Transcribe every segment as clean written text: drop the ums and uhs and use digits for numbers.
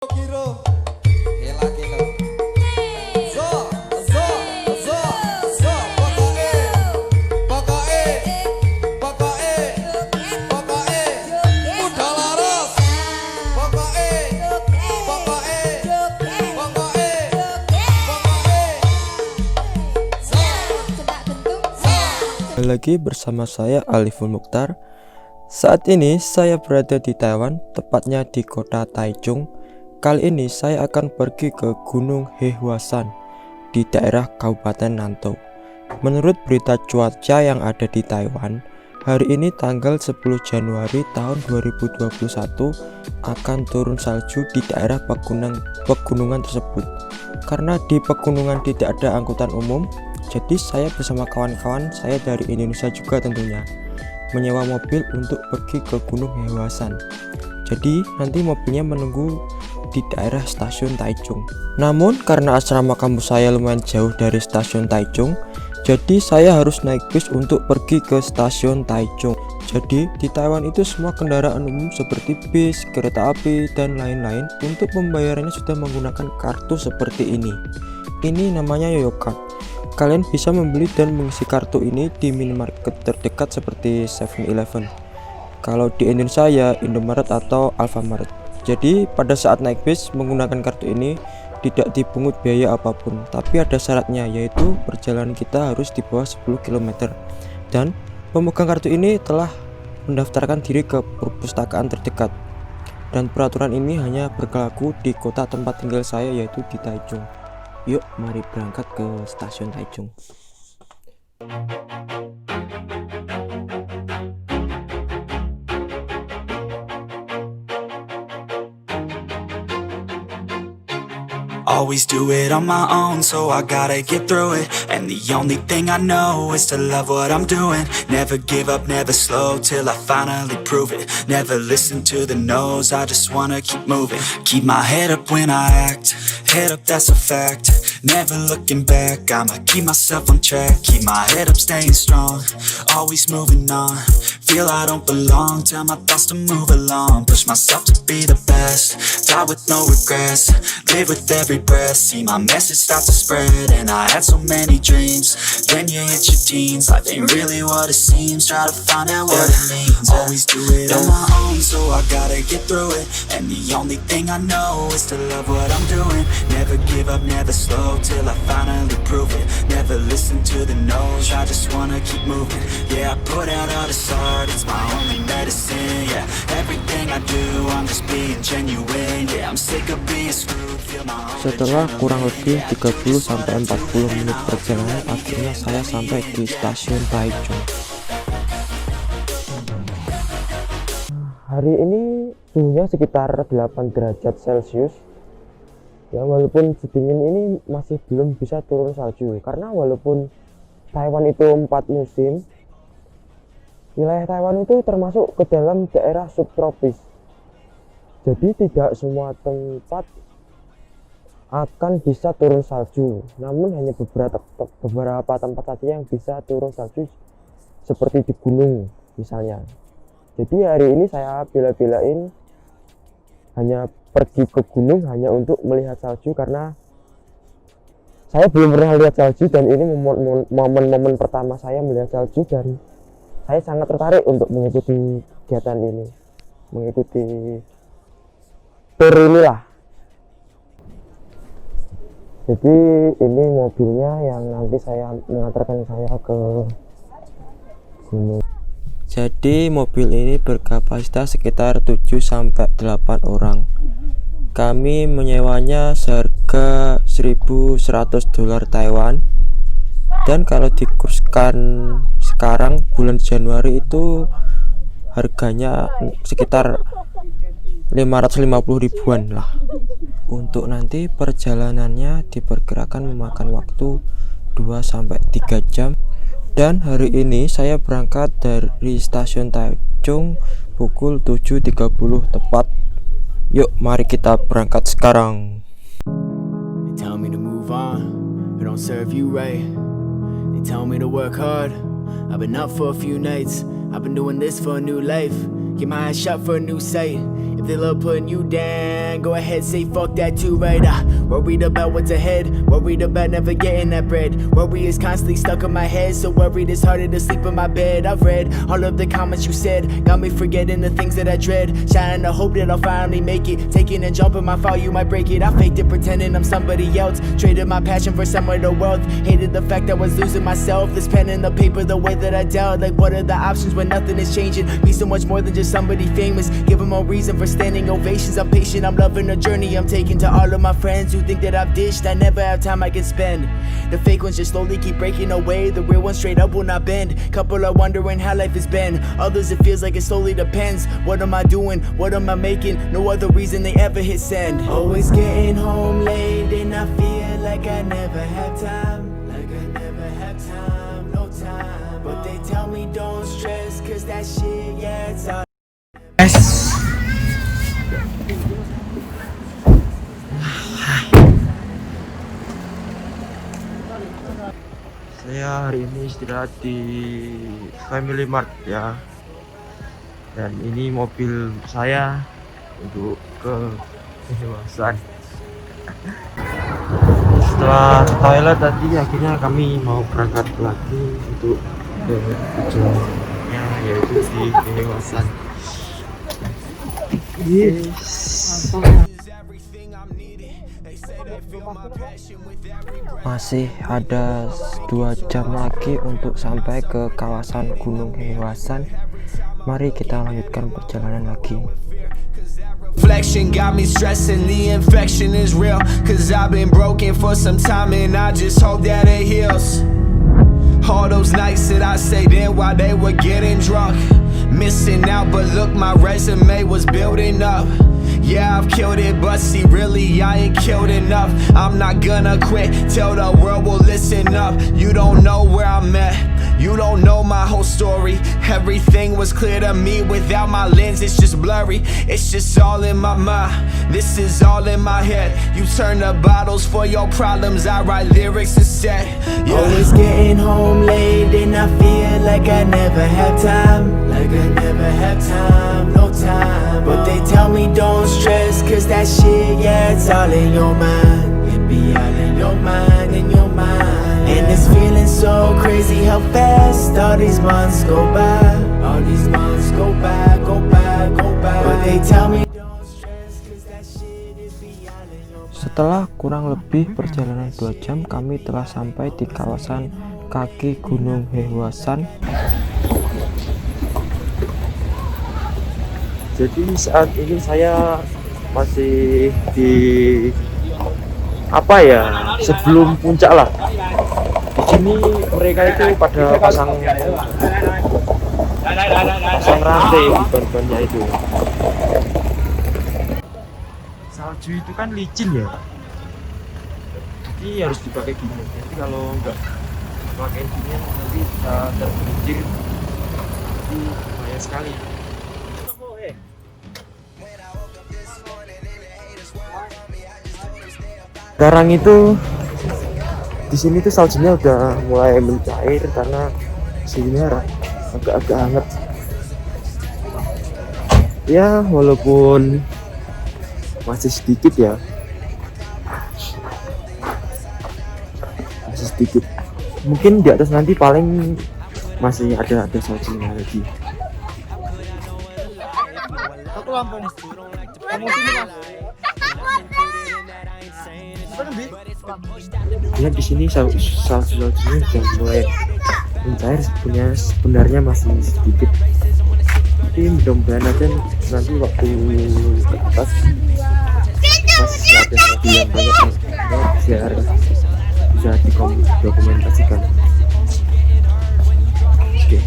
Kiro, gila kilo. Zo, zo, zo, zo, pokoke, pokoke, pokoke, pokoke, muda laras, pokoke, pokoke, pokoke, pokoke. Kembali lagi bersama saya Aliful Mukhtar. Saat ini saya berada di Taiwan, tepatnya di kota Taichung. Kali ini saya akan pergi ke Gunung Hehuasan di daerah Kabupaten Nantou. Menurut berita cuaca yang ada di Taiwan, hari ini tanggal 10 Januari tahun 2021 akan turun salju di daerah pegunungan tersebut. Karena di pegunungan tidak ada angkutan umum, jadi saya bersama kawan-kawan saya dari Indonesia juga tentunya menyewa mobil untuk pergi ke Gunung Hehuasan. Jadi nanti mobilnya menunggu di daerah stasiun Taichung. Namun karena asrama kampus saya lumayan jauh dari stasiun Taichung, jadi saya harus naik bis untuk pergi ke stasiun Taichung. Jadi di Taiwan itu semua kendaraan umum seperti bis, kereta api, dan lain-lain untuk pembayarannya sudah menggunakan kartu seperti ini. Ini namanya Yoyo Card. Kalian bisa membeli dan mengisi kartu ini di minimarket terdekat seperti 7-Eleven. Kalau di Indonesia ya Indomaret atau Alfamart. Jadi pada saat naik bis menggunakan kartu ini tidak dipungut biaya apapun, tapi ada syaratnya, yaitu perjalanan kita harus di bawah 10 km. Dan pemegang kartu ini telah mendaftarkan diri ke perpustakaan terdekat. Dan peraturan ini hanya berlaku di kota tempat tinggal saya, yaitu di Taichung. Yuk mari berangkat ke stasiun Taichung. Always do it on my own, so I gotta get through it. And the only thing I know is to love what I'm doing. Never give up, never slow, till I finally prove it. Never listen to the no's, I just wanna keep moving. Keep my head up when I act, head up, that's a fact. Never looking back, I'ma keep myself on track. Keep my head up, staying strong, always moving on. Feel I don't belong, tell my thoughts to move along. Push myself to be the best, die with no regrets. Live with every breath, see my message start to spread. And I had so many dreams, then you hit your teens. Life ain't really what it seems, try to find out what it means. Always do it on my own, so I gotta get through it. And the only thing I know is to love what I'm doing. Never give up, never slow, till I finally prove it. Never listen to the no's, I just wanna keep moving. Yeah, I put out all this art, it's my only medicine. Yeah, everything I do, I'm just being genuine. Yeah, I'm sick of being screwed, feel my own. Setelah kurang lebih 30-40 menit perjalanan, akhirnya saya sampai di stasiun Taichung. Hari ini suhunya sekitar 8 derajat Celcius. Ya, walaupun sedingin ini masih belum bisa turun salju, karena walaupun Taiwan itu 4 musim, wilayah Taiwan itu termasuk ke dalam daerah subtropis. Jadi tidak semua tempat akan bisa turun salju, namun hanya beberapa tempat saja yang bisa turun salju, seperti di gunung misalnya. Jadi hari ini saya bela-belain hanya pergi ke gunung hanya untuk melihat salju, karena saya belum pernah lihat salju dan ini momen-momen pertama saya melihat salju, dan saya sangat tertarik untuk mengikuti kegiatan ini, mengikuti tur inilah. Jadi ini mobilnya yang nanti saya mengantarkan saya ke gunung. Jadi mobil ini berkapasitas sekitar 7-8 orang. Kami menyewanya seharga $1.100 Taiwan. Dan kalau dikurskan sekarang bulan Januari itu harganya sekitar 550 ribuan lah. Untuk nanti perjalanannya diperkirakan memakan waktu 2-3 jam. Dan hari ini saya berangkat dari stasiun Taichung pukul 7.30 tepat. Yuk mari kita berangkat sekarang. They tell me to move on, it don't serve you right. They tell me to work hard, I've been up for a few nights, I've been doing this for a new life. Get my eyes shut for a new sight. If they love putting you down, go ahead, say fuck that too, right? Worried about what's ahead, worried about never getting that bread. Worry is constantly stuck in my head, so worried it's harder to sleep in my bed. I've read all of the comments you said, got me forgetting the things that I dread. Shining the hope that I'll finally make it, taking a jump in my fall, you might break it. I faked it pretending I'm somebody else, traded my passion for somewhere to wealth. Hated the fact I was losing myself, this pen and the paper, the way that I dealt. Like what are the options when nothing is changing? Be so much more than just somebody famous, give them a reason for standing ovations. I'm patient, I'm loving the journey I'm taking. To all of my friends who think that I've dished, I never have time I can spend. The fake ones just slowly keep breaking away, the real ones straight up will not bend. Couple are wondering how life has been, others it feels like it slowly depends. What am I doing, what am I making? No other reason they ever hit send. Always getting home late and I feel like I never have time. Like I never have time, no time. But they tell me don't stress, cause that shit, yeah, it's all. Saya hari ini istirahat di Family Mart ya. Dan ini mobil saya untuk ke Hewasan. Setelah toilet tadi akhirnya kami mau berangkat lagi untuk ke tujuannya, yaitu di Hewasan. Yes. Masih ada 2 jam lagi untuk sampai ke kawasan Gunung Hewasan. Mari kita lanjutkan perjalanan lagi. Reflection got me stressing, the infection is real. Cause I've been broken for some time and I just hope that it heals. All those nights that I stayed in while they were getting drunk, missing out, but look, my resume was building up. Yeah, I've killed it, but see, really, I ain't killed enough. I'm not gonna quit till the world will listen up. You don't know where I'm at, you don't know my whole story. Everything was clear to me without my lens, it's just blurry. It's just all in my mind, this is all in my head. You turn the bottles for your problems, I write lyrics instead. Yeah. Always getting home late and I feel like I never have time. Like I never have time, no time. But they tell me don't stress, cause that shit, yeah, it's all in your mind. It be all in your mind, in your mind. And it's feeling so crazy how fast all these months go by. All these months go by, go by, go by. But they tell me don't stress, cause that shit, it be all in your mind. Setelah kurang lebih perjalanan 2 jam, kami telah sampai di kawasan kaki Gunung Hewasan. Jadi saat ini saya masih di sebelum puncak lah. Di sini mereka itu pada pasang rantai di ban-bannya itu. Salju itu kan licin ya, jadi harus dipakai gini. Jadi kalau enggak pakai gini nanti bisa tergelincir, itu bahaya sekali. Sekarang itu di sini tuh saljunya udah mulai mencair karena suhunya agak-agak hangat. Ya walaupun masih sedikit ya, masih sedikit. Mungkin di atas nanti paling masih ada saljunya lagi. Aku lampu nih. Kamu sini lah. Ya di sini saljunya sudah mulai mencair, sebenarnya masih sedikit. Tapi mudah-mudahan aja nanti waktu ke atas masih ada salju yang banyak biar bisa didokumentasikan. Oke.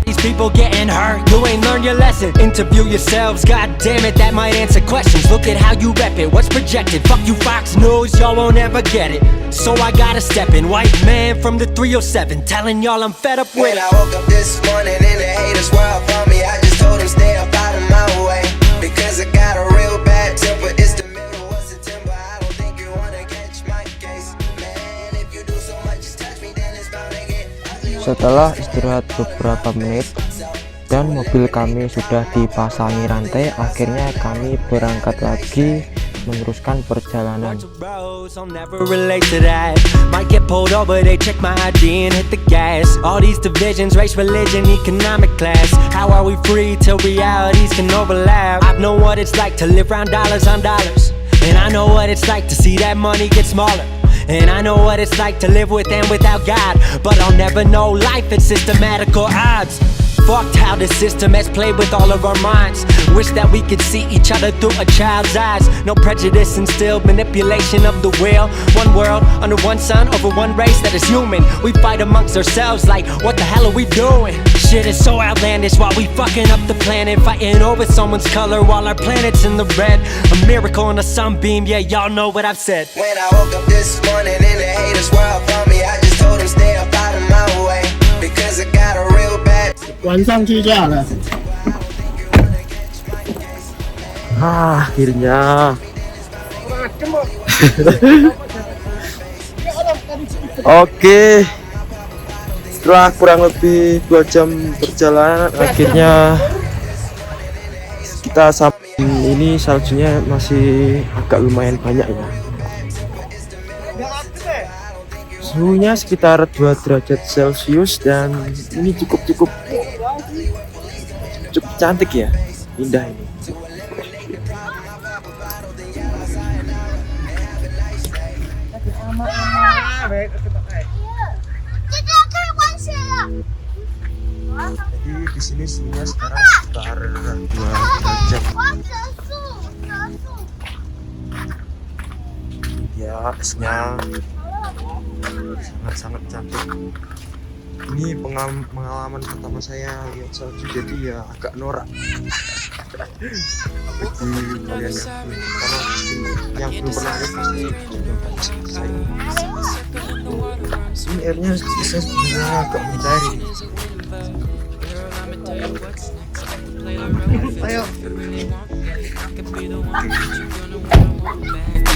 These people getting hurt, you ain't learned your lesson. Interview yourselves, god damn it, that might answer questions. Look at how you rep it, what's projected. Fuck you Fox News, y'all won't ever get it. So I gotta step in, white man from the 307, telling y'all I'm fed up with it. When I woke up this morning and the haters were up on me, I just told them stay up out of my way. Because I got a real bad temper, it's the middle of September. I don't think you wanna catch my case. Man, if you do so much, just touch me, then it's bound to get ugly. Setelah istirahat beberapa menit, dan mobil kami sudah dipasangi rantai. Akhirnya kami berangkat lagi meneruskan perjalanan. I'll never relate to that. Might get pulled over, they check my ID and hit the gas. All these divisions, race, religion, economic class. How are we free till realities can overlap? I know what it's like to live round dollars on dollars, and I know what it's like to see that money get smaller. And I know what it's like to live with and without God, but I'll never know life at systematical odds. Fucked how the system has played with all of our minds. Wish that we could see each other through a child's eyes. No prejudice instilled, manipulation of the will. One world, under one sun, over one race that is human. We fight amongst ourselves like, what the hell are we doing? Shit is so outlandish while we fucking up the planet. Fighting over someone's color while our planet's in the red. A miracle on a sunbeam, yeah, y'all know what I've said. When I woke up this morning and the haters were up on me, I just told them stay up out of my way, because I got a real bad. 晚上去假了。 Akhirnya Oke, setelah kurang lebih 2 jam perjalanan, akhirnya kita sampai. Ini saljunya masih agak lumayan banyak ya. Suhunya sekitar 2 derajat Celcius dan ini cukup cantik ya, indah ini. Jadi di sini suhunya sekarang sekitar 2 derajat. Ya, esnya sangat cantik. Ini pengalaman pertama saya lihat salju, jadi ya agak norak. Bagi kalian yang belum pernah lihat pasti saya. Ini airnya bisa sebenarnya agak mencair. Ayo.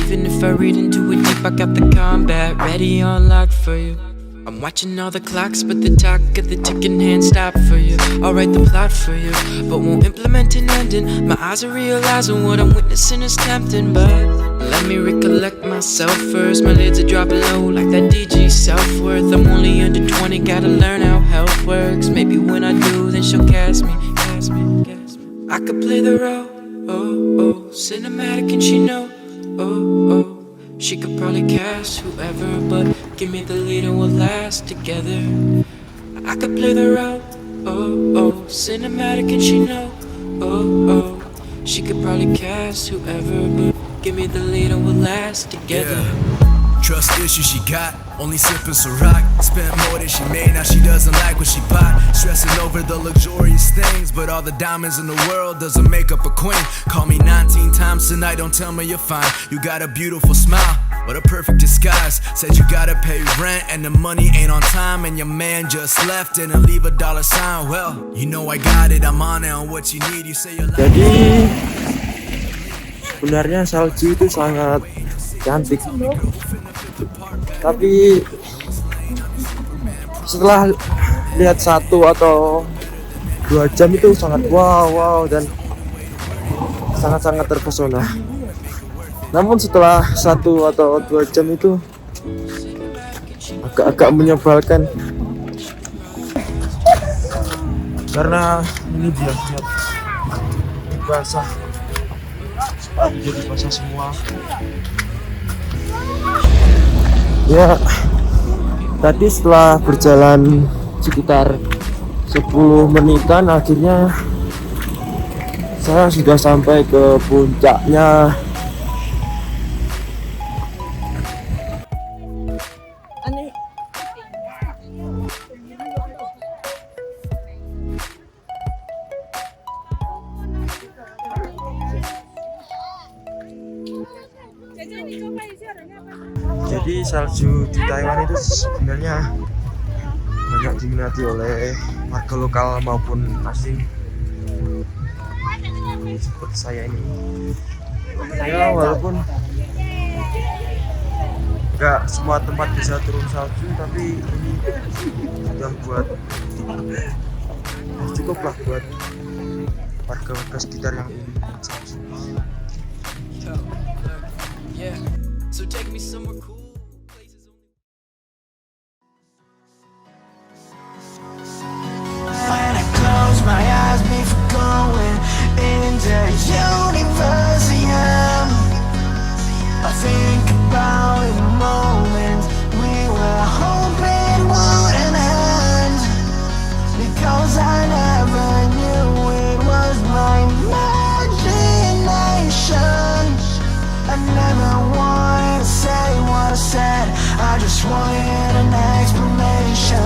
Even if I read into it deep, I got the combat ready on lock for you. I'm watching all the clocks, but the talk of the ticking hand stop for you. I'll write the plot for you, but won't implement an ending. My eyes are realizing what I'm witnessing is tempting, but let me recollect myself first. My lids are dropping low like that DG self-worth. I'm only under 20, gotta learn how health works. Maybe when I do, then she'll cast me. I could play the role, cinematic and she know, she could probably cast whoever, but give me the lead and we'll last together. I could play the role, cinematic and she know, she could probably cast whoever, but give me the lead and we'll last together. Trust issues she got, only sipping Ciroc. Spent more than she made, now she doesn't like what she bought. Stressing over the luxurious things, but all the diamonds in the world doesn't make up a queen. Call me 19 times tonight, don't tell me you're fine. You got a beautiful smile, what a perfect disguise. Said you gotta pay rent and the money ain't on time, and your man just left and leave a dollar sign. Well, you know I got it, I'm on it on what you need. You say you're like. Jadi sebenarnya salju itu sangat cantik, tapi setelah lihat 1 atau 2 jam itu sangat wow dan sangat terpesona. Namun setelah 1 atau 2 jam itu agak menyebalkan, karena ini biar basah, jadi basah semua. Ya, tadi setelah berjalan sekitar 10 menitan, akhirnya saya sudah sampai ke puncaknya. Jadi salju di Taiwan itu sebenarnya banyak diminati oleh warga lokal maupun asing seperti saya ini. Ya, walaupun nggak semua tempat bisa turun salju, tapi ini sudah buat cukup lah buat warga-warga sekitar yang ingin Yeah. So take me somewhere cool. Places only. When I close my eyes before going into universe, I think about the moment we were hoping wouldn't end, because I never knew it was my imagination. I never wanted to say what I said, I just wanted an explanation.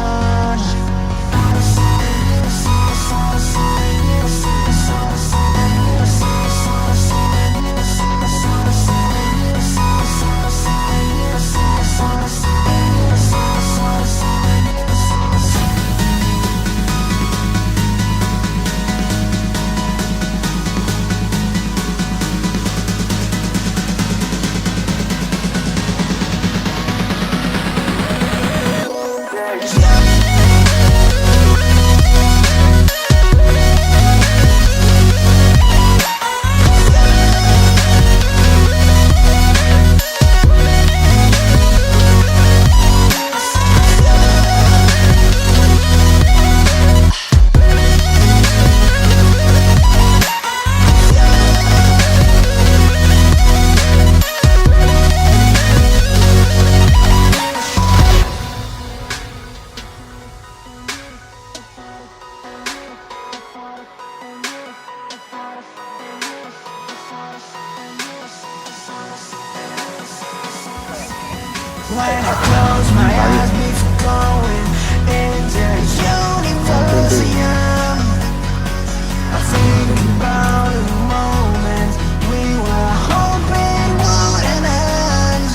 When I close my eyes before going into universe, I think about the moment we were hoping wouldn't end,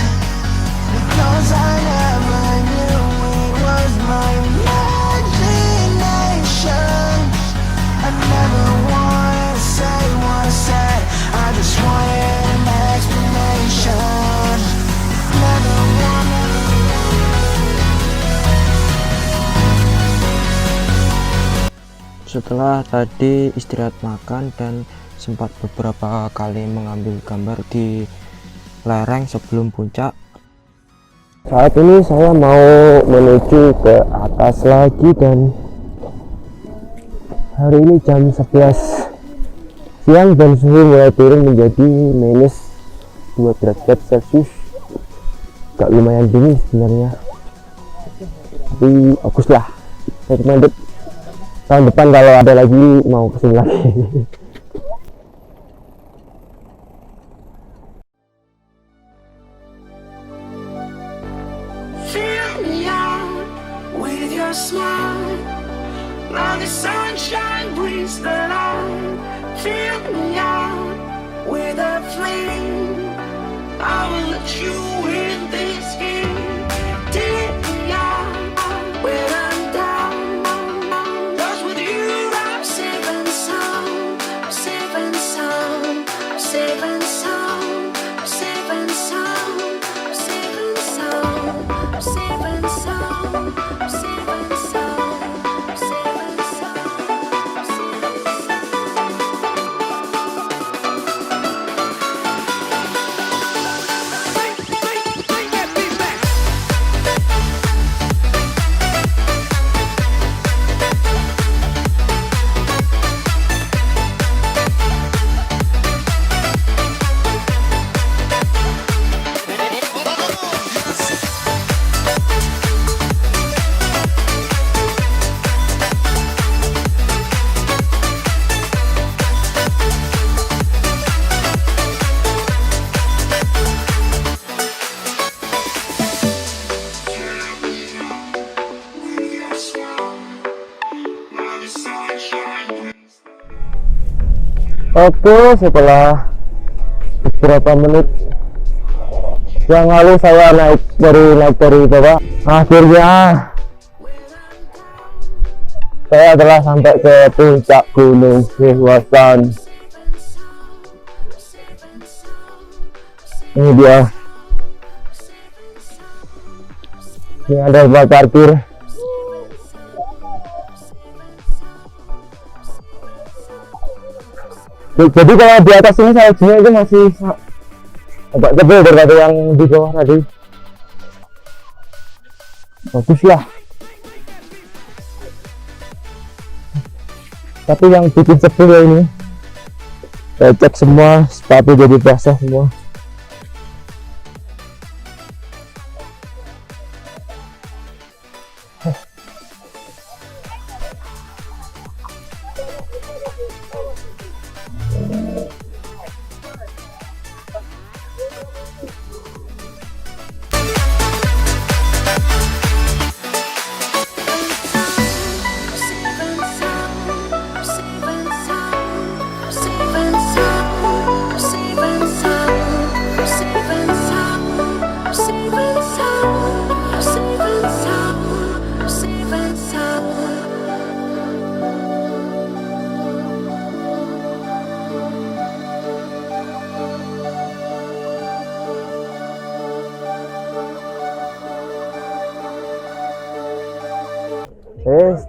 because I never knew it was my imagination. I never wanted to say what I said, I just wanted an explanation. Never wanted. Setelah tadi istirahat makan dan sempat beberapa kali mengambil gambar di lereng sebelum puncak, saat ini saya mau menuju ke atas lagi, dan hari ini jam 11 siang dan suhu mulai turun menjadi -2 derajat Celcius. Gak lumayan dingin sebenarnya, tapi bagus lah. Saya recommended tahun depan kalau ada lagi mau kesini lagi. Fill me out with your smile, now the sunshine brings the light. Fill me out with a flame, I will let you in this game. Take me out when I'm down, 'cause with you I'm safe and sound, safe and sound, safe and sound, safe and sound, safe and sound, safe and sound, safe and sound, safe and sound. Oke, setelah beberapa menit yang lalu saya naik dari bawah, akhirnya saya telah sampai ke puncak Gunung Sihwasan. Ini dia, ini ada tempat parkir. Jadi kalau di atas ini saljunya itu masih agak tebal daripada yang di bawah tadi. Bagus lah. Tapi yang bikin sebel ya ini, saya cek semua sepatu jadi basah semua.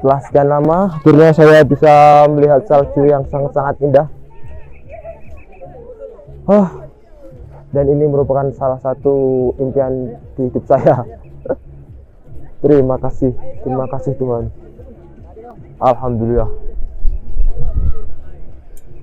Setelah sekian lama, akhirnya saya bisa melihat salju yang sangat-sangat indah. Dan ini merupakan salah satu impian di hidup saya. Terima kasih Tuhan. Alhamdulillah.